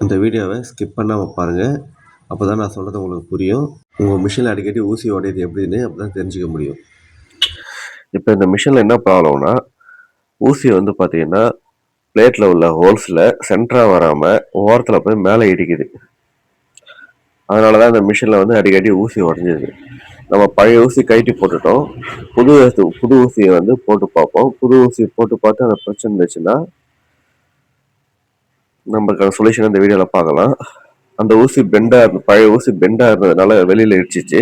இந்த வீடியோவை ஸ்கிப் பண்ணாமல் பாருங்கள். அப்போ தான் நான் சொல்கிறது உங்களுக்கு புரியும். உங்கள் மிஷினில் அடிக்கடி ஊசி உடையுது எப்படின்னு அப்போ தான் தெரிஞ்சுக்க முடியும். இப்போ இந்த மிஷினில் என்ன ப்ராப்ளம்னா, ஊசி வந்து பார்த்தீங்கன்னா பிளேட்டில் உள்ள ஹோல்ஸில் சென்டராக வராமல் ஓரத்தில் போய் மேலே இடிக்குது. அதனால தான் இந்த மிஷினில் வந்து அடிக்கடி ஊசி உடஞ்சிது. நம்ம பழைய ஊசி கழட்டி போட்டுட்டோம். புது ஊசியை வந்து போட்டு பார்ப்போம். புது ஊசி போட்டு பார்த்து அந்த பிரச்சனை இருந்துச்சுன்னா நம்மளுக்கான சொல்யூஷன் இந்த வீடியோவில் பார்க்கலாம். அந்த ஊசி பழைய ஊசி பெண்டாக இருந்ததுனால வெளியில் இடிச்சிச்சு.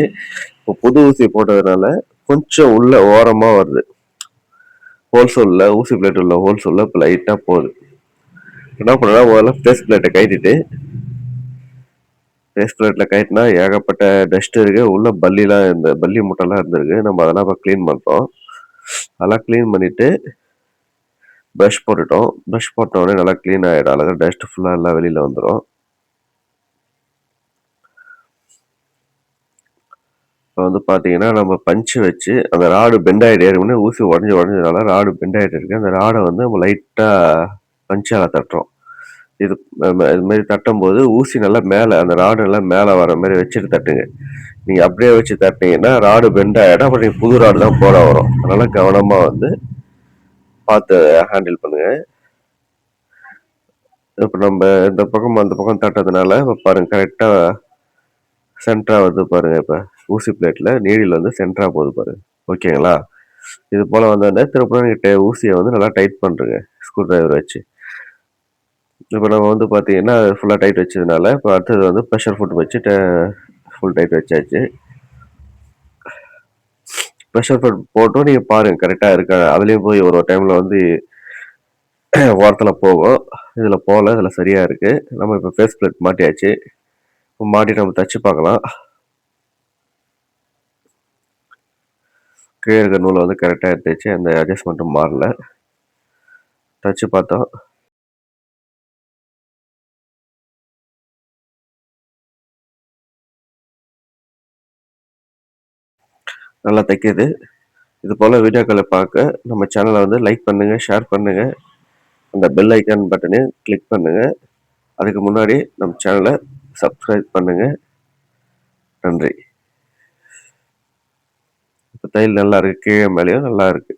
இப்போ புது ஊசி போட்டதுனால கொஞ்சம் உள்ள ஓரமாக வருது. ஹோல்ஸ் உள்ள ஊசி பிளேட் உள்ள ஹோல்ஸ் உள்ள இப்போ லைட்டாக போகுது. என்ன பண்ணா முதல்ல ஃபேஸ் பிளேட்டை கழட்டிட்டு, ஃபேஸ் பிளேட்டில் கழட்டினா ஏகப்பட்ட டஸ்ட் இருக்கு. உள்ள பல்லி முட்டைலாம் இருந்திருக்கு. நம்ம அதெல்லாம் இப்போ க்ளீன் பண்ணுறோம். அதெல்லாம் க்ளீன் பண்ணிட்டு ப்ரஷ் போட்டுட்டோம். ப்ரஷ் போட்ட உடனே நல்லா க்ளீன் ஆகிடும். அழகாக டஸ்ட் ஃபுல்லாக எல்லாம் வெளியில் வந்துடும். இப்போ வந்து பார்த்தீங்கன்னா நம்ம பஞ்சு வச்சு அந்த ராடு பெண்ட் ஆகிட்டே இருக்குன்னு ஊசி உடஞ்சதுனால ராடு பெண்ட் ஆகிட்டு இருக்கு. அந்த ராடை வந்து நம்ம லைட்டாக பஞ்சால் தட்டுறோம். இதுமாரி தட்டும் போது ஊசி நல்லா மேலே, அந்த ராடு எல்லாம் மேலே வர மாதிரி வச்சுட்டு தட்டுங்க. நீங்கள் அப்படியே வச்சு தட்டினீங்கன்னா ராடு பெண்ட் ஆகிடும். அப்புறம் நீங்கள் புது ராடு தான் போட வரும். அதனால் கவனமாக வந்து பார்த்து ஹேண்டில் பண்ணுங்க. இப்போ நம்ம இந்த பக்கம் அந்த பக்கம் தட்டதுனால இப்போ பாருங்கள் கரெக்டாக சென்டராக வந்து பாருங்கள். இப்போ ஊசி பிளேட்டில் நீடில் வந்து சென்டராக போகுது பாருங்கள். ஓகேங்களா? இது போல் வந்தோடனே திருப்பி நீங்கள் ஊசியை வந்து நல்லா டைட் பண்ணுறங்க ஸ்க்ரூ டிரைவர் வச்சு. இப்போ நம்ம வந்து பார்த்தீங்கன்னா ஃபுல்லாக டைட் வச்சதுனால இப்போ அடுத்தது வந்து ப்ரெஷர் ஃபுட் வச்சு ஃபுல் டைட் வச்சாச்சு. ப்ரெஷர் ஃபுட் போட்டும் நீங்கள் பாருங்கள் கரெக்டாக இருக்கா. அதுலேயும் போய் ஒரு டைமில் வந்து ஓரத்தில் போகும். இதில் போகல, இதில் சரியாக இருக்குது. நம்ம இப்போ ஃபேஸ் பிளேட் மாட்டியாச்சு. மாட்டி நம்ம தச்சு பார்க்கலாம். கீழே இருக்கிற நூலை வந்து கரெக்டாக எடுத்துச்சு. அந்த அட்ஜஸ்ட்மெண்ட்டும் மாறல. தச்சு பார்த்தோம். நல்லா தைக்கிது. இது போல் வீடியோக்களை பார்க்க நம்ம சேனலை வந்து லைக் பண்ணுங்கள், ஷேர் பண்ணுங்கள், அந்த பெல் ஐக்கான் பட்டனையும் கிளிக் பண்ணுங்கள். அதுக்கு முன்னாடி நம்ம சேனலை சப்ஸ்கிரைப் பண்ணுங்கள். நன்றி. இப்போ தையல் நல்லா இருக்குது. கீழே மேலேயும் நல்லா இருக்குது.